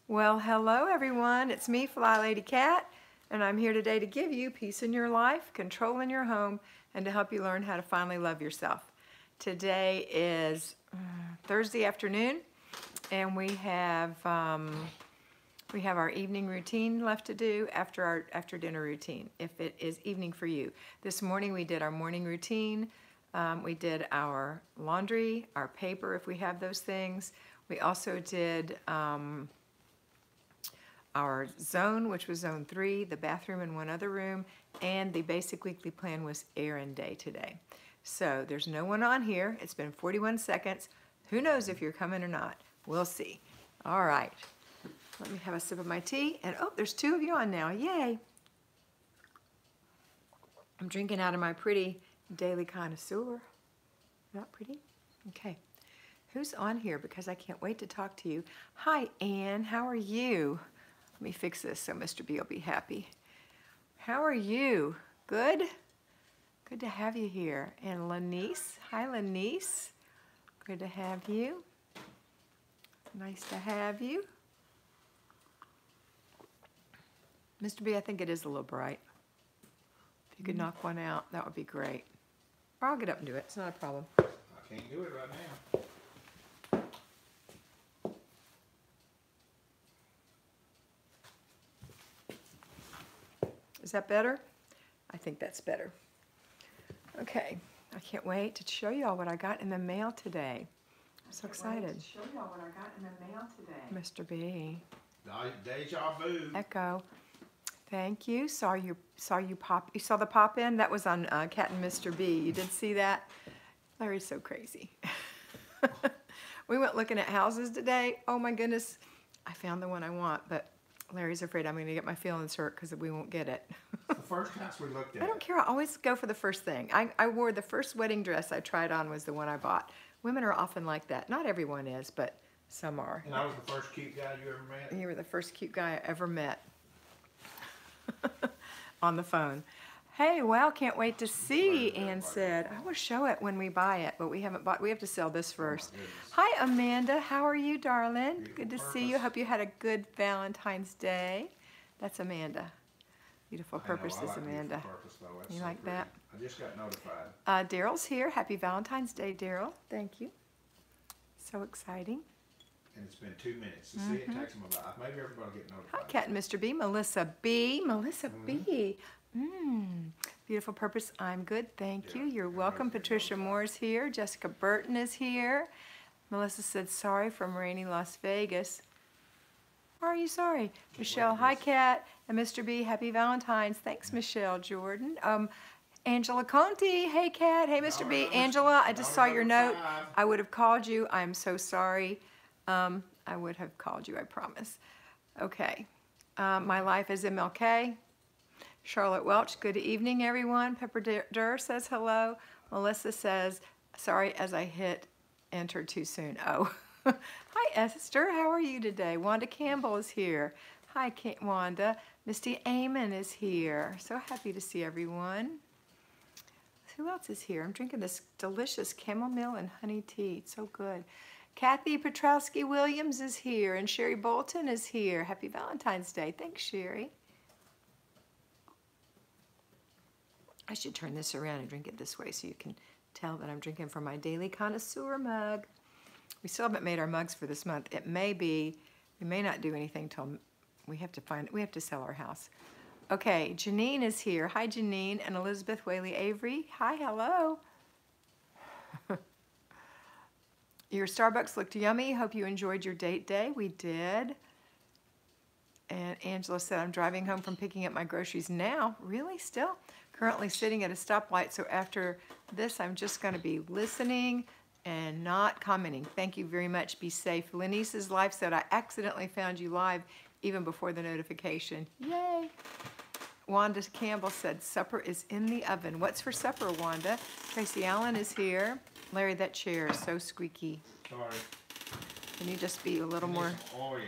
Well, hello everyone. It's me, Flylady Kat, and I'm here today to give you peace in your life, control in your home, and to help you learn how to finally love yourself. Today is Thursday afternoon, and we have our evening routine left to do after our after dinner routine, if it is evening for you. This morning we did our morning routine. We did our laundry, our paper if we have those things. We also did our zone, which was zone 3, the bathroom and one other room, and the basic weekly plan was errand day today. So there's no one on here. It's been 41 seconds. Who knows if you're coming or not? We'll see. All right. Let me have a sip of my tea. And oh, there's 2 of you on now. Yay. I'm drinking out of my pretty daily connoisseur. Not pretty? Okay. Who's on here? Because I can't wait to talk to you. Hi, Ann. How are you? Let me fix this so Mr. B will be happy. How are you? Good? Good to have you here. And Lanice. Hi, Lanice. Good to have you. Nice to have you. Mr. B, I think it is a little bright. If you could knock one out, that would be great. Or I'll get up and do it. It's not a problem. I can't do it right now. Is that better? I think that's better. Okay, I can't wait to show you all what I got in the mail today. I'm so excited. Show y'all what I got in the mail today. Mr. B. Deja vu. Echo. Thank you. Saw you pop. You saw the pop in? That was on Kat and Mr. B. You did see that? Larry's so crazy. We went looking at houses today. Oh my goodness. I found the one I want, but Larry's afraid I'm going to get my feelings hurt because we won't get it. The first house we looked at. I don't care. I always go for the first thing. I wore the first wedding dress I tried on was the one I bought. Women are often like that. Not everyone is, but some are. And I was the first cute guy you ever met. You were the first cute guy I ever met. On the phone. Hey, well, can't wait to see, Ann said. I will show it when we buy it, but we haven't bought. We have to sell this first. Hi, Amanda. How are you, darling? Good to see you. Hope you had a good Valentine's Day. That's Amanda. Beautiful purpose is Amanda. You like that? I just got notified. Daryl's here. Happy Valentine's Day, Daryl. Thank you. So exciting. And it's been 2 minutes. To see it takes them about. Maybe everybody will get notified. Hi, Kat and Mr. B. Melissa B. Melissa B. Beautiful purpose. I'm good. Thank you. You're welcome. Patricia Moore's here. Jessica Burton is here. Melissa said sorry from rainy Las Vegas. Why are you sorry? Michelle, hi, Kat. And Mr. B, happy Valentine's. Thanks, Michelle Jordan. Angela Conti. Hey, Kat. Hey, Mr. B. Angela, I just saw your note. I would have called you. I'm so sorry. I would have called you, I promise. Okay. My life is MLK. Charlotte Welch, good evening, everyone. Pepper Durr says hello. Melissa says, sorry as I hit enter too soon. Oh. Hi, Esther. How are you today? Wanda Campbell is here. Hi, Wanda. Misty Amon is here. So happy to see everyone. Who else is here? I'm drinking this delicious chamomile and honey tea. It's so good. Kathy Petrowski Williams is here, and Sherry Bolton is here. Happy Valentine's Day. Thanks, Sherry. I should turn this around and drink it this way so you can tell that I'm drinking from my daily connoisseur mug. We still haven't made our mugs for this month. It may be, we may not do anything till we have to sell our house. Okay, Janine is here. Hi, Janine, and Elizabeth Whaley Avery. Hi, hello. Your Starbucks looked yummy. Hope you enjoyed your date day. We did. And Angela said, I'm driving home from picking up my groceries now. Really? Still? Currently sitting at a stoplight, so after this, I'm just going to be listening and not commenting. Thank you very much. Be safe. Lenice's Life said, I accidentally found you live even before the notification. Yay! Wanda Campbell said, supper is in the oven. What's for supper, Wanda? Tracy Allen is here. Larry, that chair is so squeaky. Sorry. Can you just be a little more... Oil.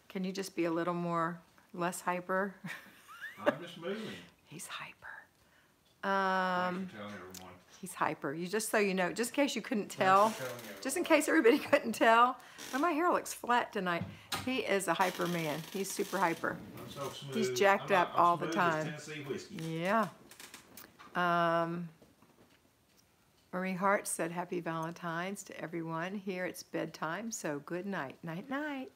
Can you just be a little more, less hyper? I'm just moving. He's hyper. Thanks for telling everyone. He's hyper. You just so you know, just in case you couldn't tell, just in case everybody couldn't tell. Oh, my hair looks flat tonight. He is a hyper man. He's super hyper. I'm so smooth. He's jacked up all the smooth time. as Tennessee whiskey. Yeah. Marie Hart said happy Valentine's to everyone. Here it's bedtime, so good night. Night, night.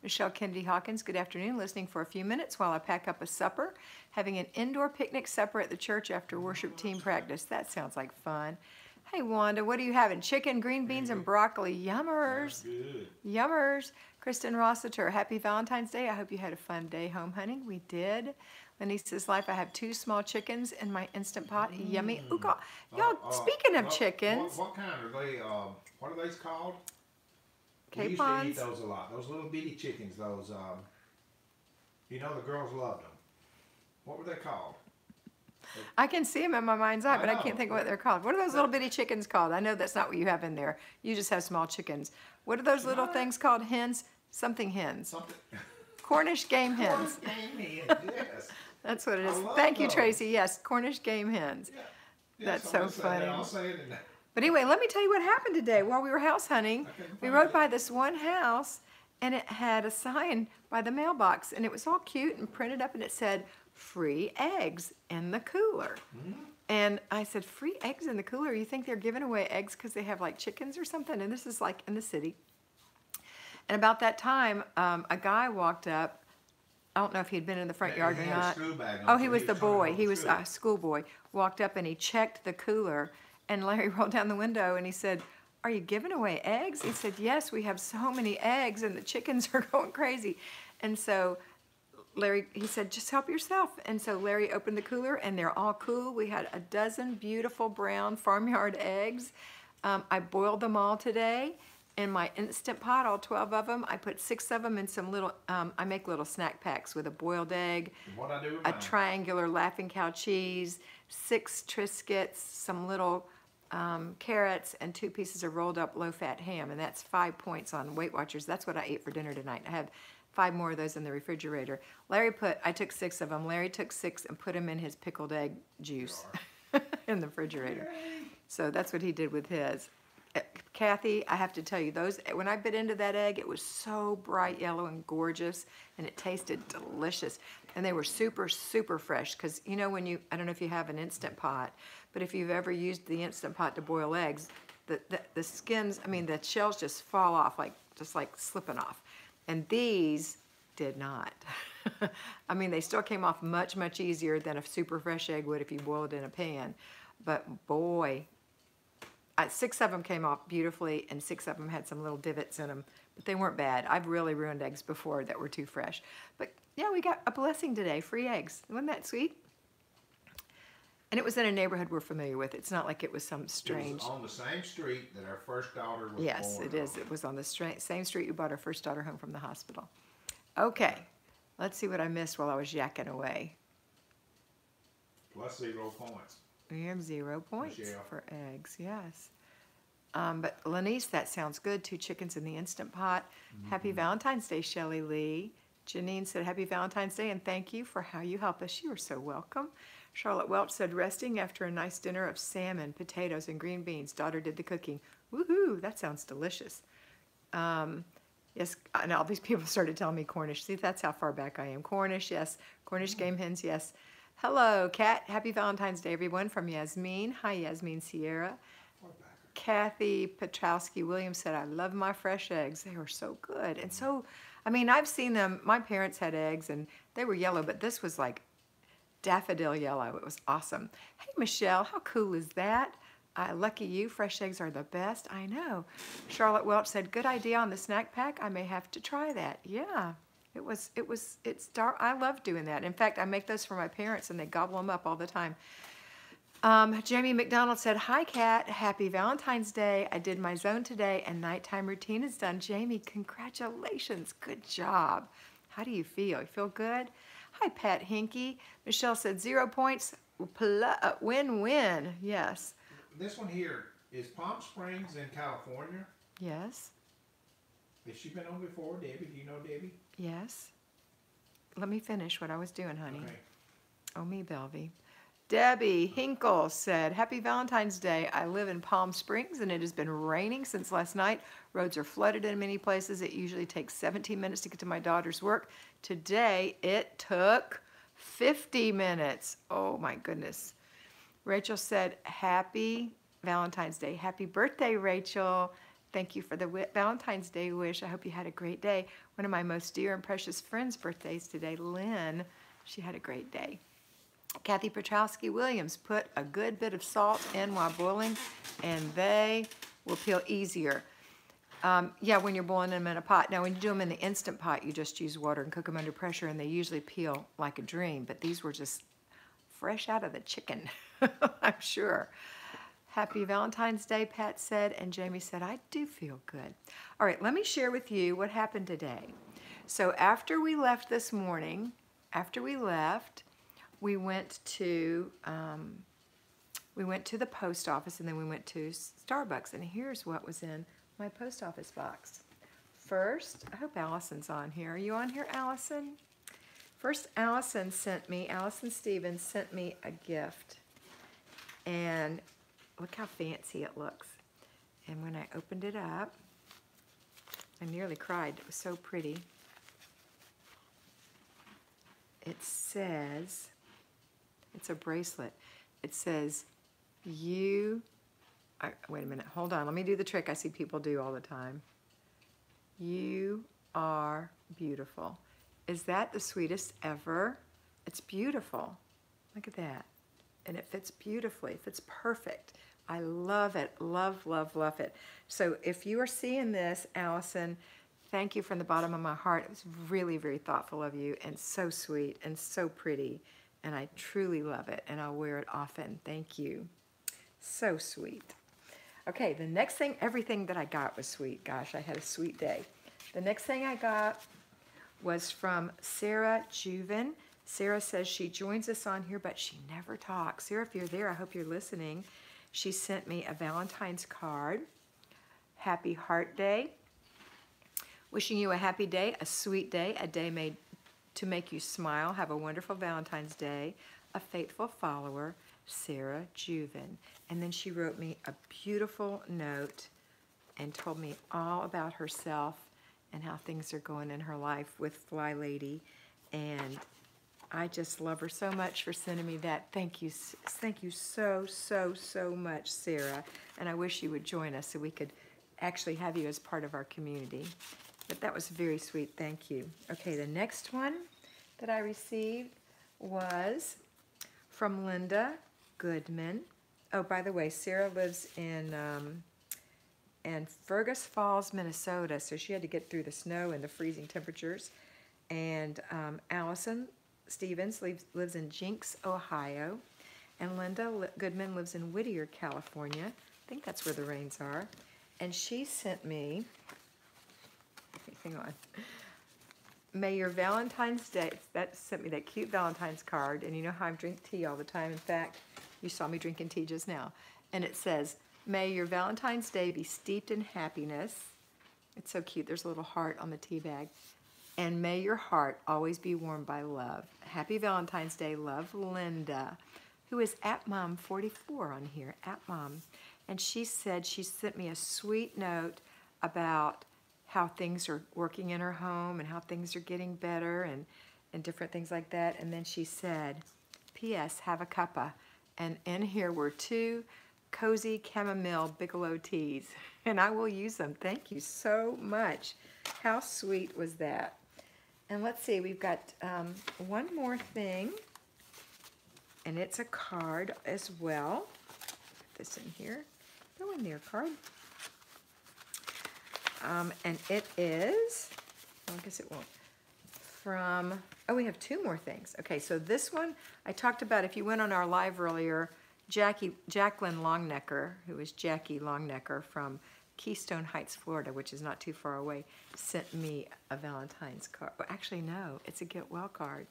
Michelle Kennedy Hawkins, good afternoon. Listening for a few minutes while I pack up a supper. Having an indoor picnic supper at the church after worship team practice. That sounds like fun. Hey, Wanda, what are you having? Chicken, green beans, and broccoli. Yummers. Good. Yummers. Kristen Rossiter, happy Valentine's Day. I hope you had a fun day home hunting. We did. Lenice's life, I have 2 small chickens in my Instant Pot. Yummy. Ooh, God. Y'all, speaking of chickens. What kind are they? What are these called? We used to capons. eat those a lot. Those little bitty chickens. Those, you know, the girls loved them. What were they called? I can see them in my mind's eye, but I know. can't think of what they're called. What are those little bitty chickens called? I know that's not what you have in there. You just have small chickens. What are those little things called? Hens? Something hens. Something. Cornish game hens. Game hens, yes. That's what it is. I love Thank you, those. Tracy. Yes, Cornish game hens. Yeah. That's Yeah, so somebody said that. funny. I'll say it in that. But anyway, let me tell you what happened today while we were house hunting. We rode by this one house, and it had a sign by the mailbox, and it was all cute and printed up, and it said, free eggs in the cooler. And I said, free eggs in the cooler? You think they're giving away eggs because they have like chickens or something? And this is like in the city. And about that time, a guy walked up. I don't know if he'd been in the front yard or He had a not. school bag on, Oh, so he was the trying to boy. go He to was school. a schoolboy. Walked up and he checked the cooler. And Larry rolled down the window and he said, are you giving away eggs? He said, yes, we have so many eggs and the chickens are going crazy. And so Larry, he said, just help yourself. And so Larry opened the cooler and they're all cool. We had a dozen beautiful brown farmyard eggs. I boiled them all today in my Instant Pot, all 12 of them. I put 6 of them in some little, I make little snack packs with a boiled egg, And what I do with a mine. triangular Laughing Cow cheese, 6 Triscuits, some little carrots, and 2 pieces of rolled up low-fat ham. And that's 5 points on Weight Watchers. That's what I ate for dinner tonight. I have 5 more of those in the refrigerator. I took 6 of them. Larry took 6 and put them in his pickled egg juice in the refrigerator. So that's what he did with his. Kathy, I have to tell you, when I bit into that egg, it was so bright yellow and gorgeous, and it tasted delicious. And they were super, super fresh, because you know I don't know if you have an Instant Pot, but if you've ever used the Instant Pot to boil eggs, the skins, the shells just fall off, just like slipping off. And these did not. They still came off much, much easier than a super fresh egg would if you boil it in a pan. But boy, 6 of them came off beautifully, and 6 of them had some little divots in them, but they weren't bad. I've really ruined eggs before that were too fresh. But yeah, we got a blessing today, free eggs. Wasn't that sweet? And it was in a neighborhood we're familiar with. It's not like it was some strange. It was on the same street that our first daughter was Yes, born it is. on. It was on the same street we brought our first daughter home from the hospital. Okay, let's see what I missed while I was yakking away. Plus 0 points. We have 0 points Michelle. for eggs, yes. But Lenice, that sounds good. 2 chickens in the Instant Pot. Happy Valentine's Day, Shelley Lee. Janine said, happy Valentine's Day, and thank you for how you help us. You are so welcome. Charlotte Welch said, resting after a nice dinner of salmon, potatoes, and green beans. Daughter did the cooking. Woohoo, that sounds delicious. Yes, and all these people started telling me Cornish. See, that's how far back I am. Cornish, yes. Cornish game hens, yes. Hello, Kat. Happy Valentine's Day, everyone, from Yasmin. Hi, Yasmin Sierra. Kathy Petrowski Williams said, I love my fresh eggs. They were so good. And so, I've seen them. My parents had eggs, and they were yellow, but this was like daffodil yellow. It was awesome. Hey, Michelle, how cool is that? Lucky you, fresh eggs are the best. I know. Charlotte Welch said, good idea on the snack pack. I may have to try that. Yeah. It's dark. I love doing that. In fact, I make those for my parents, and they gobble them up all the time. Jamie McDonald said, hi, Kat. Happy Valentine's Day. I did my zone today, and nighttime routine is done. Jamie, congratulations. Good job. How do you feel? You feel good? Hi, Pat Hinky. Michelle said 0 points. Win-win. Yes. This one here, is Palm Springs in California? Yes. Has she been on before, Debbie? Do you know Debbie? Yes. Let me finish what I was doing, honey. Okay. Oh, me, Belvy. Debbie Hinkle said, Happy Valentine's Day. I live in Palm Springs and it has been raining since last night. Roads are flooded in many places. It usually takes 17 minutes to get to my daughter's work. Today it took 50 minutes. Oh my goodness. Rachel said, Happy Valentine's Day. Happy birthday, Rachel. Thank you for the Valentine's Day wish. I hope you had a great day. One of my most dear and precious friends' birthdays today, Lynn. She had a great day. Kathy Petrowski Williams, put a good bit of salt in while boiling and they will peel easier. Yeah, when you're boiling them in a pot. Now, when you do them in the Instant Pot, you just use water and cook them under pressure and they usually peel like a dream. But these were just fresh out of the chicken, I'm sure. Happy Valentine's Day, Pat said, and Jamie said, I do feel good. All right, let me share with you what happened today. So after we left this morning, we went to the post office and then we went to Starbucks, and here's what was in my post office box. First, I hope Allison's on here. Are you on here, Allison? First, Allison Stevens sent me a gift, and look how fancy it looks. And when I opened it up, I nearly cried. It was so pretty. It says, it's a bracelet. It says, wait a minute, hold on. Let me do the trick I see people do all the time. You are beautiful. Is that the sweetest ever? It's beautiful. Look at that. And it fits beautifully. It fits perfect. I love it. Love, love, love it. So if you are seeing this, Allison, thank you from the bottom of my heart. It was really, very thoughtful of you and so sweet and so pretty. And I truly love it, and I'll wear it often. Thank you. So sweet. Okay, the next thing, everything that I got was sweet. Gosh, I had a sweet day. The next thing I got was from Sarah Juven. Sarah says she joins us on here, but she never talks. Sarah, if you're there, I hope you're listening. She sent me a Valentine's card. Happy Heart Day. Wishing you a happy day, a sweet day, a day made to make you smile. Have a wonderful Valentine's Day. A faithful follower, Sarah Juven. And then she wrote me a beautiful note and told me all about herself and how things are going in her life with Flylady. And I just love her so much for sending me that. Thank you so, so, so much, Sarah. And I wish you would join us so we could actually have you as part of our community. But that was very sweet. Thank you. Okay, the next one that I received was from Linda Goodman. Oh, by the way, Sarah lives in Fergus Falls, Minnesota, so she had to get through the snow and the freezing temperatures. And Allison Stevens lives in Jinx, Ohio. And Linda Goodman lives in Whittier, California. I think that's where the rains are. And she sent me, hang on, may your Valentine's Day, that sent me that cute Valentine's card, and you know how I drink tea all the time. In fact, you saw me drinking tea just now. And it says, may your Valentine's Day be steeped in happiness. It's so cute. There's a little heart on the tea bag. And may your heart always be warmed by love. Happy Valentine's Day. Love, Linda, who is @Mom44 on here, @Mom. And she said she sent me a sweet note about how things are working in her home and how things are getting better and different things like that. And then she said, P.S. have a cuppa. And in here were 2 cozy chamomile Bigelow teas. And I will use them. Thank you so much. How sweet was that? And let's see, we've got one more thing. And it's a card as well. Put this in here. Go in there, card. And it is, well, I guess it won't, from, oh, we have 2 more things. Okay, so this one, I talked about, if you went on our live earlier, Jacqueline Longnecker, who is Jackie Longnecker from Keystone Heights, Florida, which is not too far away, sent me a Valentine's card. Well, actually, no, it's a get well card.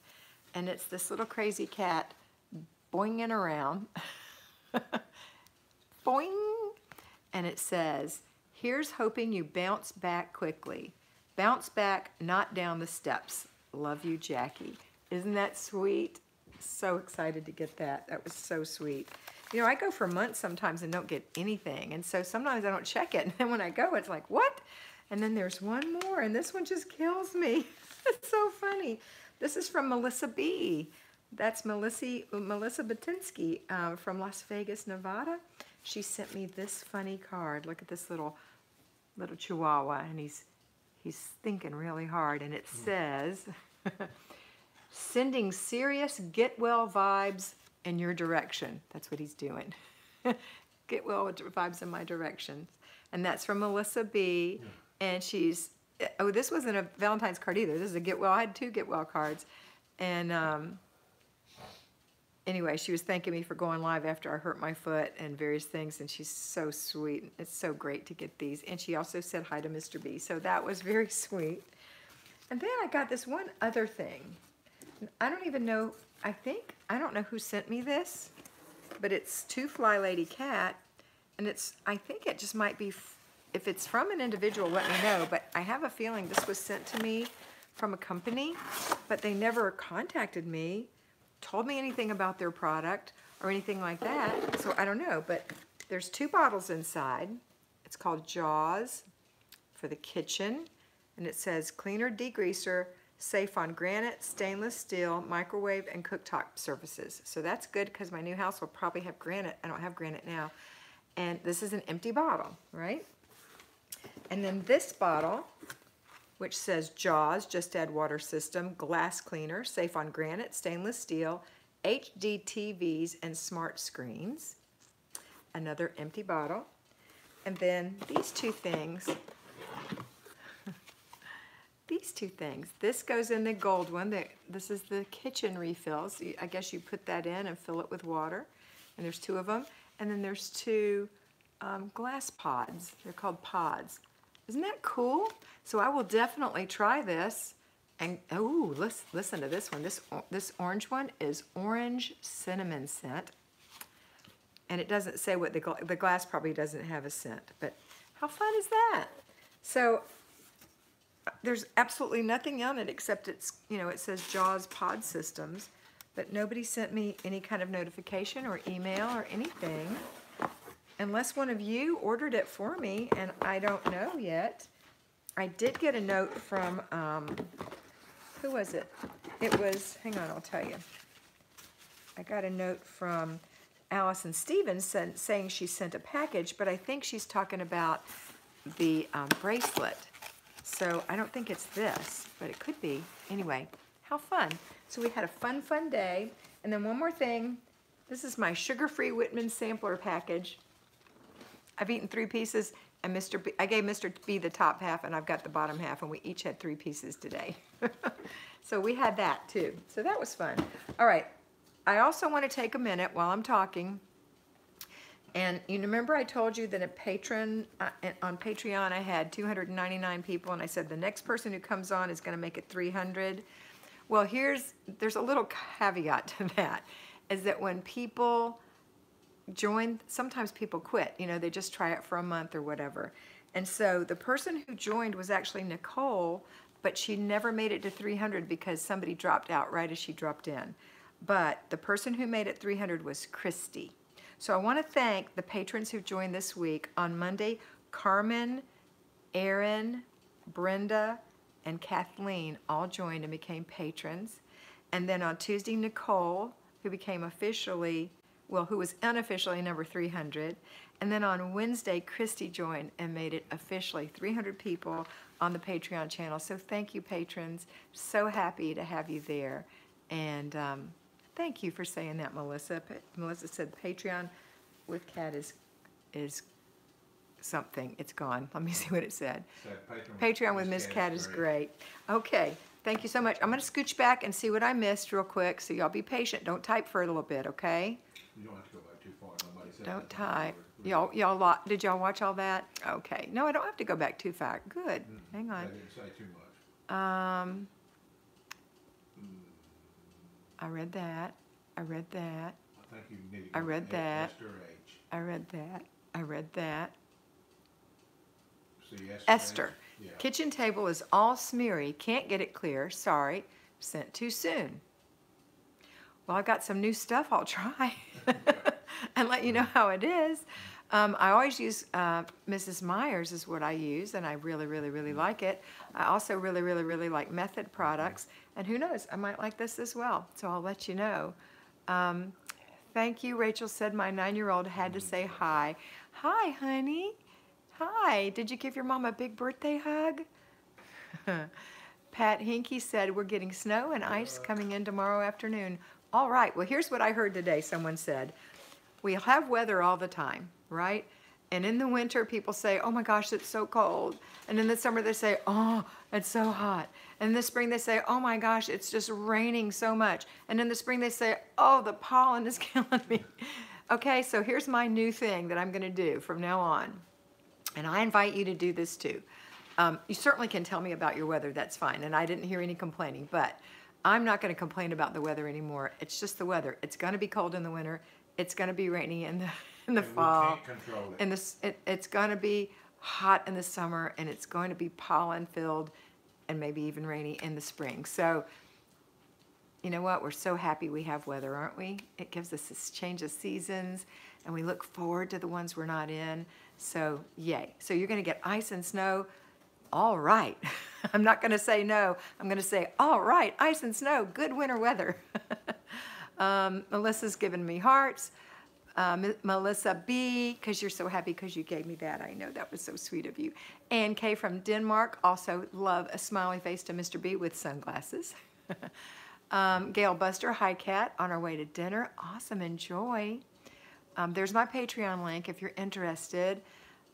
And it's this little crazy cat boinging around. Boing! And it says, here's hoping you bounce back quickly. Bounce back, not down the steps. Love you, Jackie. Isn't that sweet? So excited to get that. That was so sweet. You know, I go for months sometimes and don't get anything. And so sometimes I don't check it. And then when I go, it's like, what? And then there's one more, and this one just kills me. It's so funny. This is from Melissa B. That's Melissa Batinsky from Las Vegas, Nevada. She sent me this funny card. Look at this little chihuahua, and he's thinking really hard. And it says, sending serious get well vibes in your direction. That's what he's doing. Get well vibes in my direction. And that's from Melissa B. And she's, oh, this wasn't a Valentine's card either. This is a get well. I had 2 get well cards. And anyway, she was thanking me for going live after I hurt my foot and various things. And she's so sweet. It's so great to get these. And she also said hi to Mr. B. So that was very sweet. And then I got this one other thing. I don't even know, I don't know who sent me this, but it's to Flylady Kat. And I think it just might be, if it's from an individual, let me know. But I have a feeling this was sent to me from a company, but they never contacted me, told me anything about their product or anything like that. So I don't know, but there's 2 bottles inside. It's called Jaws for the kitchen. And it says cleaner degreaser, safe on granite, stainless steel, microwave, and cooktop surfaces. So that's good because my new house will probably have granite. I don't have granite now. And this is an empty bottle, right? And then this bottle, which says Jaws, just add water system, glass cleaner, safe on granite, stainless steel, HD TVs, and smart screens. Another empty bottle. And then these 2 things. These 2 things. This goes in the gold one. This is the kitchen refills. I guess you put that in and fill it with water. And there's 2 of them. And then there's 2 glass pods. They're called pods. Isn't that cool? So I will definitely try this. And oh, listen to this one. This orange one is orange cinnamon scent. And it doesn't say what the glass probably doesn't have a scent. But how fun is that? So there's absolutely nothing on it except it says Jaws Pod Systems. But nobody sent me any kind of notification or email or anything. Unless one of you ordered it for me, and I don't know yet. I did get a note from, who was it? It was, hang on, I'll tell you. I got a note from Allison Stevens saying she sent a package, but I think she's talking about the bracelet. So I don't think it's this, but it could be. Anyway, how fun. So we had a fun day. And then one more thing. This is my sugar-free Whitman sampler package. I've eaten 3 pieces, and I gave Mr. B the top half, and I've got the bottom half, and we each had 3 pieces today. So we had that, too. So that was fun. All right. I also want to take a minute while I'm talking. And you remember I told you that on Patreon I had 299 people, and I said the next person who comes on is going to make it 300. Well, there's a little caveat to that, is that when people join, sometimes people quit, they just try it for a month or whatever. And so the person who joined was actually Nicole, but she never made it to 300 because somebody dropped out right as she dropped in. But the person who made it 300 was Christy. So I want to thank the patrons who joined this week. On Monday, Carmen, Aaron, Brenda, and Kathleen all joined and became patrons. And then on Tuesday, Nicole, who became who was unofficially number 300. And then on Wednesday, Christy joined and made it officially 300 people on the Patreon channel. So thank you, patrons. So happy to have you there. And thank you for saying that, Melissa. Melissa said Patreon with Kat is something. It's gone. Let me see what it said. Patreon with Miss Kat is great. Okay. Thank you so much. I'm going to scooch back and see what I missed real quick, so y'all be patient. Don't type for a little bit, okay? You don't have to go back too far. Nobody said Don't type. Did y'all watch all that? Okay. No, I don't have to go back too far. Good. Hang on. I didn't say too much. I read that. I read that. I think you need to I read that. Esther H. I read that. I read that. See, Esther. Yeah. Kitchen table is all smeary. Can't get it clear. Sorry. Sent too soon. well, I've got some new stuff I'll try and let you know how it is. I always use Mrs. Meyer's is what I use, and I really, really, really like it. I also really, really, really like Method products, and who knows, I might like this as well, so I'll let you know. Thank you, Rachel said my 9-year-old had to say hi. Hi, honey. Hi. Did you give your mom a big birthday hug? Pat Hinky said we're getting snow and ice coming in tomorrow afternoon. All right, well, here's what I heard today. Someone said, we have weather all the time, right? And in the winter, people say, oh my gosh, it's so cold. And in the summer, they say, oh, it's so hot. And in the spring, they say, oh my gosh, it's just raining so much. And in the spring, they say, oh, the pollen is killing me. Okay, so here's my new thing that I'm going to do from now on. And I invite you to do this too. You certainly can tell me about your weather, that's fine. And I didn't hear any complaining, but I'm not going to complain about the weather anymore. It's just the weather. It's going to be cold in the winter. It's going to be rainy in the fall. We can't control it. And it's going to be hot in the summer, and it's going to be pollen filled and maybe even rainy in the spring. So you know what? We're so happy we have weather, aren't we? It gives us this change of seasons, and we look forward to the ones we're not in. So yay. So you're going to get ice and snow. All right. I'm not going to say no. I'm going to say, all right, ice and snow, good winter weather. Melissa's given me hearts. Melissa B, because you're so happy because you gave me that. I know that was so sweet of you. Ann K from Denmark, also love a smiley face to Mr. B with sunglasses. Gail Buster, hi Kat, on our way to dinner. Awesome, enjoy. There's my Patreon link if you're interested.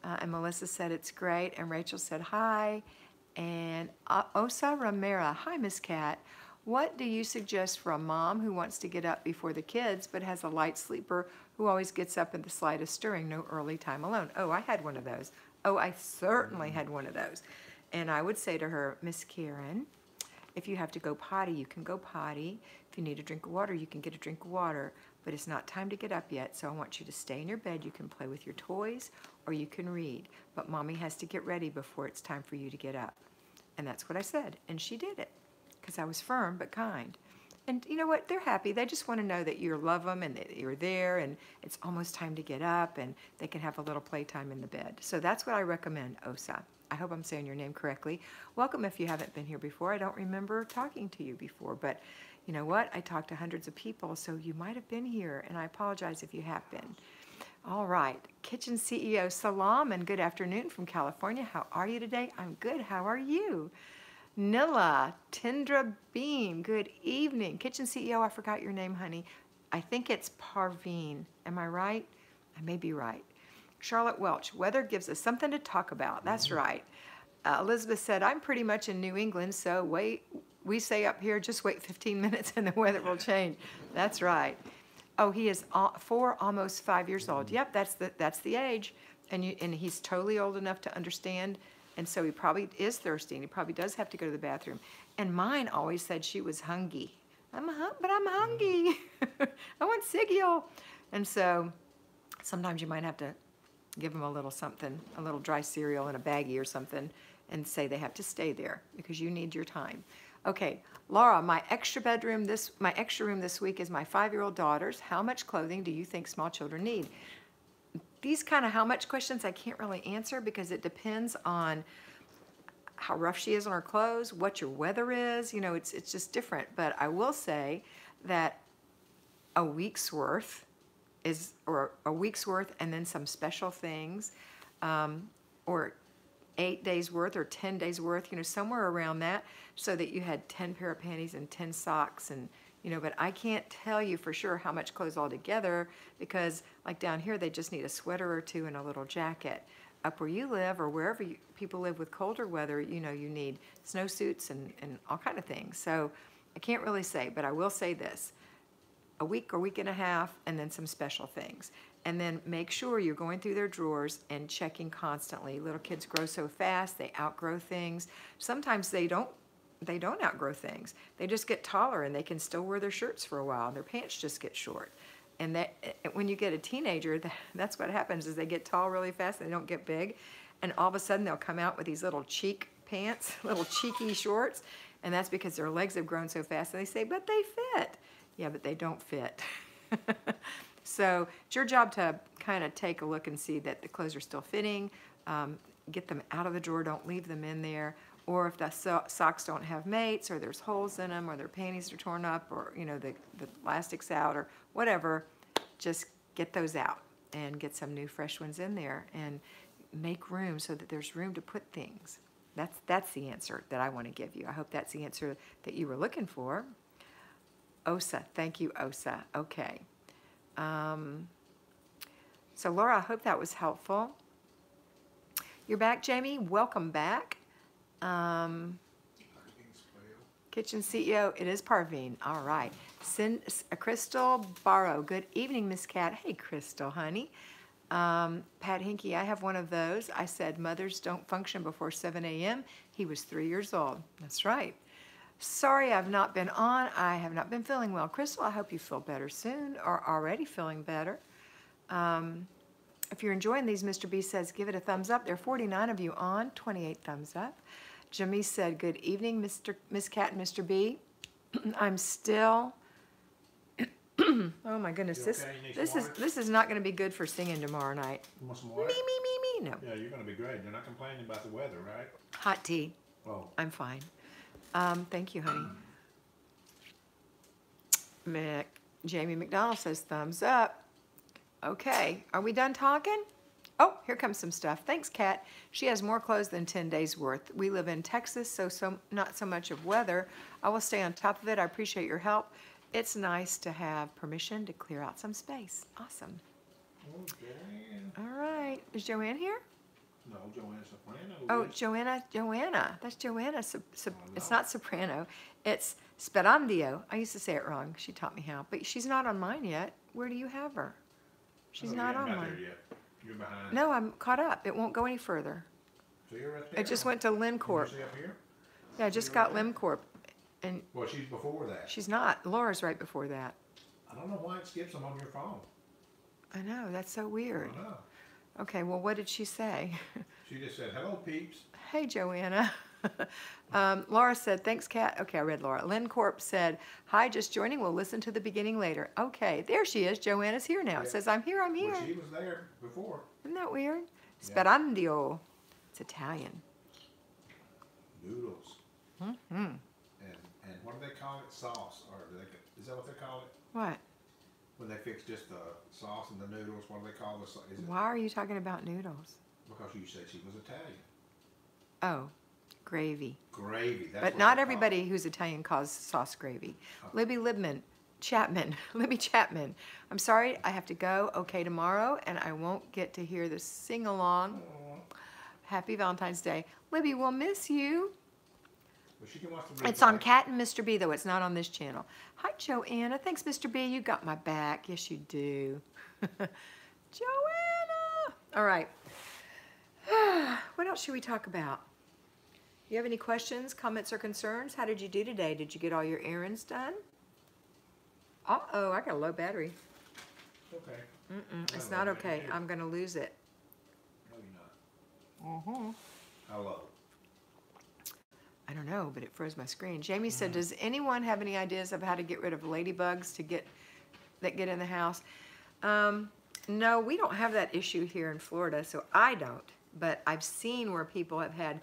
And Melissa said it's great, and Rachel said hi. And Osa Ramera, hi Miss Kat. What do you suggest for a mom who wants to get up before the kids but has a light sleeper who always gets up at the slightest stirring, no early time alone? Oh, I had one of those. Oh, I certainly had one of those. And I would say to her, Miss Karen, if you have to go potty, you can go potty. If you need a drink of water, you can get a drink of water. But it's not time to get up yet, so I want you to stay in your bed. You can play with your toys or you can read. But Mommy has to get ready before it's time for you to get up. And that's what I said, and she did it because I was firm but kind. And you know what? They're happy. They just want to know that you love them and that you're there and it's almost time to get up and they can have a little playtime in the bed. So that's what I recommend, Osa. I hope I'm saying your name correctly. Welcome if you haven't been here before. I don't remember talking to you before, but you know what? I talked to hundreds of people, so you might have been here, and I apologize if you have been. All right. Kitchen CEO Salam, and good afternoon from California. How are you today? I'm good. How are you? Nilla, Tindra Beam, good evening. Kitchen CEO, I forgot your name, honey. I think it's Parveen. Am I right? I may be right. Charlotte Welch, weather gives us something to talk about. That's right. Elizabeth said, I'm pretty much in New England, so we say up here, just wait 15 minutes and the weather will change. That's right. Oh, he is 4, almost 5 years old. Yep, that's the age. And he's totally old enough to understand. And so he probably is thirsty, and he probably does have to go to the bathroom. And mine always said she was hungry. But I'm hungry. I want cereal. And so sometimes you might have to give them a little something, a little dry cereal in a baggie or something, and say they have to stay there because you need your time. Okay, Laura, my extra room this week is my 5-year-old daughter's. How much clothing do you think small children need? These kind of how much questions I can't really answer because it depends on how rough she is on her clothes, what your weather is. You know, it's just different. But I will say that a week's worth and then some special things, or 8 days worth or 10 days worth, you know, somewhere around that, so that you had 10 pair of panties and 10 socks and, you know, but I can't tell you for sure how much clothes altogether because like down here, they just need a sweater or two and a little jacket. Up where you live or wherever people live with colder weather, you know, you need snowsuits and all kind of things. So I can't really say, but I will say this. A week or week and a half, and then some special things. And then make sure you're going through their drawers and checking constantly. Little kids grow so fast, they outgrow things. Sometimes they don't outgrow things. They just get taller and they can still wear their shirts for a while. Their pants just get short. And that when you get a teenager, that's what happens is they get tall really fast, they don't get big. And all of a sudden they'll come out with these little cheek pants, little cheeky shorts. And that's because their legs have grown so fast and they say, but they fit. Yeah, but they don't fit. So it's your job to kind of take a look and see that the clothes are still fitting. Get them out of the drawer. Don't leave them in there. Or if the socks don't have mates, or there's holes in them, or their panties are torn up, or the elastic's out, or whatever, just get those out and get some new fresh ones in there and make room so that there's room to put things. That's the answer that I want to give you. I hope that's the answer that you were looking for. Osa, thank you, Osa. Okay. So Laura, I hope that was helpful. You're back, Jamie. Welcome back. Kitchen CEO, it is Parveen. All right. Crystal Barrow. Good evening, Miss Kat. Hey, Crystal, honey. Pat Hinkie, I have one of those. I said mothers don't function before 7 a.m. He was 3 years old. That's right. Sorry I've not been on. I have not been feeling well. Crystal, I hope you feel better soon or already feeling better. If you're enjoying these, Mr. B says give it a thumbs up. There are 49 of you on, 28 thumbs up. Jimmy said, good evening, Miss Kat and Mr. B. I'm still, oh my goodness, this is not going to be good for singing tomorrow night. You want some Me, water? no. Yeah, you're going to be great. You're not complaining about the weather, right? Hot tea. Oh. I'm fine. Thank you, honey. Jamie McDonald says thumbs up. Okay, are we done talking? Oh, here comes some stuff. Thanks, Kat. She has more clothes than 10 days worth. We live in Texas, so not so much of weather. I will stay on top of it. I appreciate your help. It's nice to have permission to clear out some space. Awesome. Oh, Joanne. All right. Is Joanne here? No, Joanne Soprano. Oh, Joanna. That's Joanna. It's not soprano. It's sperandio. I used to say it wrong. She taught me how. But she's not on mine yet. Where do you have her? She's not on mine. Yet. You're behind. No, I'm caught up. It won't go any further. So you're right there. It just went to LimCorp. Can you see up here? Yeah, I just got LimCorp. And Well, she's before that. she's not. Laura's right before that. I don't know why it skips them on your phone. I know. That's so weird. I know. Okay, well, what did she say? She just said, hello, peeps. Hey, Joanna. Laura said, thanks, Kat. Okay, I read Laura. LimCorp said, hi, just joining. We'll listen to the beginning later. Okay, there she is. Joanna's here now. It says, I'm here. Well, she was there before. Isn't that weird? Yeah. Sperandio. It's Italian. Noodles. Mm-hmm. And what do they call it? Sauce. Or is that what they call it? What? When they fix just the sauce and the noodles, what do they call the sauce? Why are you talking about noodles? Because you said she was Italian. Oh, gravy. Gravy. That's But what not they everybody call who's Italian calls sauce gravy. Oh. Libby Chapman. I'm sorry, I have to go. Okay, tomorrow, and I won't get to hear the sing-along. Happy Valentine's Day. Libby, we'll miss you. Well, she can watch the It's on replay. Kat and Mr. B, though. It's not on this channel. Hi, Joanna. Thanks, Mr. B. You got my back. Yes, you do. Joanna. All right. What else should we talk about? You have any questions, comments, or concerns? How did you do today? Did you get all your errands done? Uh-oh, I got a low battery. Okay. It's No, not no, okay. you do. I'm going to lose it. No, you're not. How low? I don't know, but it froze my screen. Jamie said, does anyone have any ideas of how to get rid of ladybugs that get in the house? No, we don't have that issue here in Florida, so I don't. But I've seen where people have had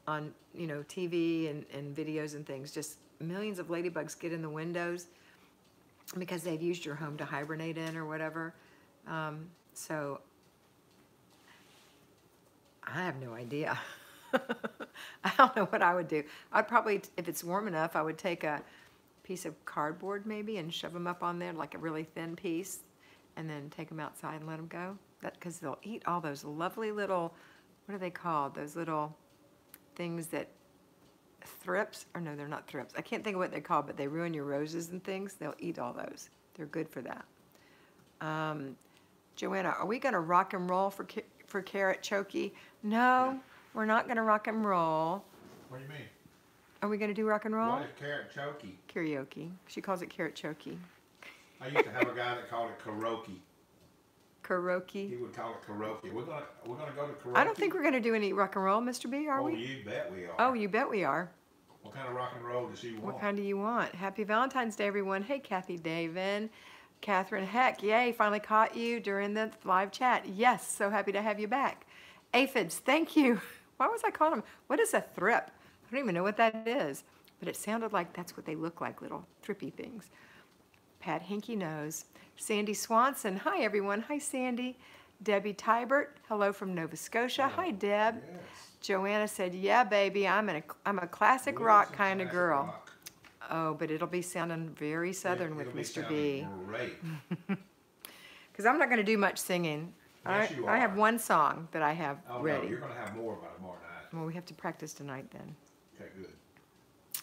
on, TV and videos and things, just millions of ladybugs get in the windows because they've used your home to hibernate in or whatever. So I have no idea. I don't know what I would do. I'd probably, if it's warm enough, I would take a piece of cardboard maybe and shove them up on there, like a really thin piece, and then take them outside and let them go. Because they'll eat all those lovely little, what are they called? Those little things that, thrips? Or no, they're not thrips. I can't think of what they're called, but they ruin your roses and things. They'll eat all those. They're good for that. Joanna, are we going to rock and roll for Carrot Chokey? No. We're not going to rock and roll. What do you mean? Are we going to do rock and roll? What is carrot chokey? Karaoke. She calls it carrot chokey. I used to have a guy that called it karaoke. He Karaoke. would call it karaoke. We're gonna go to karaoke. I don't think we're going to do any rock and roll, Mr. B, are Oh, we? you bet we are. Oh, you bet we are. What kind of rock and roll does she want? What kind do you want? Happy Valentine's Day, everyone. Hey, Kathy David. Catherine, heck, yay, finally caught you during the live chat. Yes, so happy to have you back. Aphids, thank you. Why was I calling them? What is a thrip? I don't even know what that is, but it sounded like that's what they look like, little thrippy things. Pat Hinky knows. Sandy Swanson, hi, everyone. Hi, Sandy. Debbie Tybert, hello from Nova Scotia. Hi, Deb. Yes. Joanna said, yeah, baby, I'm a classic rock kind of girl. Rock. Oh, but it'll be sounding very southern with It'll be Mr. B. sounding Great. Because I'm not going to do much singing. Yes, you I have are. one song that I have Oh, ready. no, you're going to have more by tomorrow night. Well, we have to practice tonight then. Okay, good.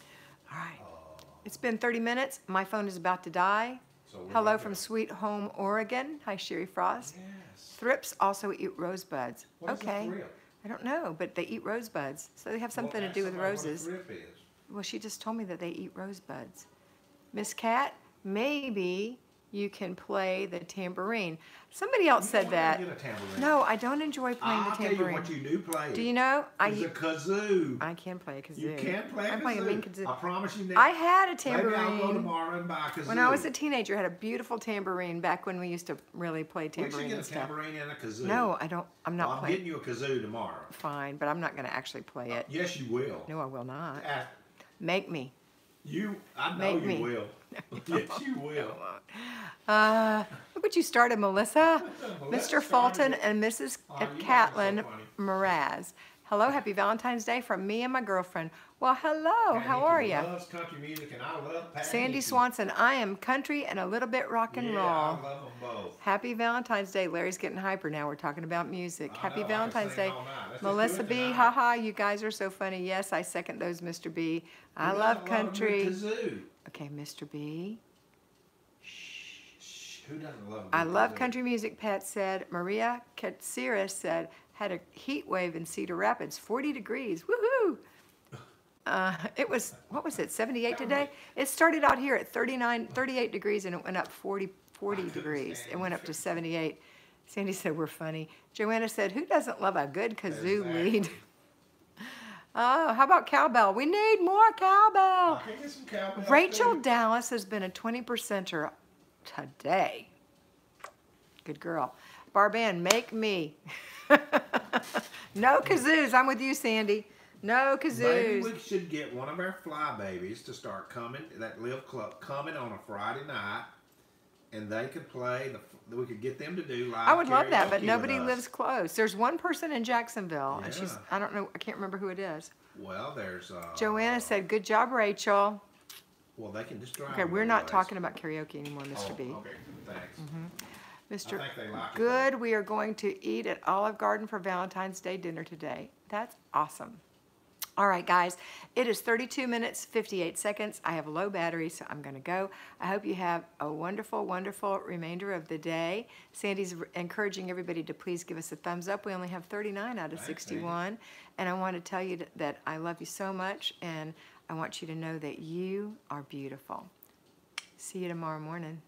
All right. It's been 30 minutes. My phone is about to die. So we're Hello gonna from go. Sweet Home, Oregon. Hi, Sherry Frost. Yes. Thrips also eat rosebuds. What is a Okay. thrip? I don't know, but they eat rosebuds. So they have something Well, to do with ask somebody roses. What a thrip is. Well, she just told me that they eat rosebuds. Miss Cat, maybe you can play the tambourine. Somebody else said that. Get a tambourine. No, I don't enjoy playing I'll the tell tambourine. you what you do play. Do you know? It's a kazoo. I can play a kazoo. You can play a I'm kazoo. playing a mean kazoo. I promise you. I had a Maybe I'll go tambourine. tomorrow and buy a kazoo. When I was a teenager, I had a beautiful tambourine back when we used to really play We tambourine should get and a stuff. tambourine and a kazoo. No, I don't. I'm not I'm playing. getting you a kazoo tomorrow. Fine, but I'm not going to actually play it. Yes, you will. No, I will not. Uh, Make me. I know Make you me. will. Yes, you will. Look what you started, Melissa. Melissa Mr. Fulton started it. and Mrs. Oh, you guys are so Catlin funny. Mraz. Hello, happy Valentine's Day from me and my girlfriend. Well, hello, Pat how Hickey are you? loves country music, and I love Pat Sandy Hickey. Swanson, I am country and a little bit rock and Yeah, roll. I love them both. Happy Valentine's Day. Larry's getting hyper now. We're talking about music. I Happy know, I can Valentine's sing Day. all night. Let's just Melissa do it B, tonight. haha, you guys are so funny. Yes, I second those, Mr. B. I Who love doesn't love a country. good kazoo? Okay, Mr. B. Shh, who doesn't love a good I love kazoo? country music, Pat said. Maria Katsiris said, had a heat wave in Cedar Rapids, 40 degrees. Woohoo! It was, what was it, 78 today? It started out here at 38 degrees, and it went up 40 degrees. It went up to 78. Sandy said, we're funny. Joanna said, who doesn't love a good kazoo Exactly. lead? Oh, how about cowbell? We need more cowbell. I can get some cowbell Rachel too. Dallas has been a 20%er today. Good girl. Barban, make me. No kazoos. I'm with you, Sandy. No Maybe kazoos. we should get one of our fly babies to start coming, that live club, coming on a Friday night, and they could play, we could get them to do live I would love that, but karaoke nobody with us. lives close. There's one person in Jacksonville, and she's, Yeah. I don't know, I can't remember who it is. Well, there's, Joanna said, good job, Rachel. well, they can just drive. Okay, a we're little not ways. talking about karaoke anymore, Mr. Oh, B. okay, thanks. Mr. I think they like it, Good, we are going to eat at Olive Garden for Valentine's Day dinner today. That's awesome. All right, guys, it is 32 minutes, 58 seconds. I have low battery, so I'm going to go. I hope you have a wonderful, wonderful remainder of the day. Sandy's encouraging everybody to please give us a thumbs up. We only have 39 out of Thanks, 61. And I want to tell you that I love you so much, and I want you to know that you are beautiful. See you tomorrow morning.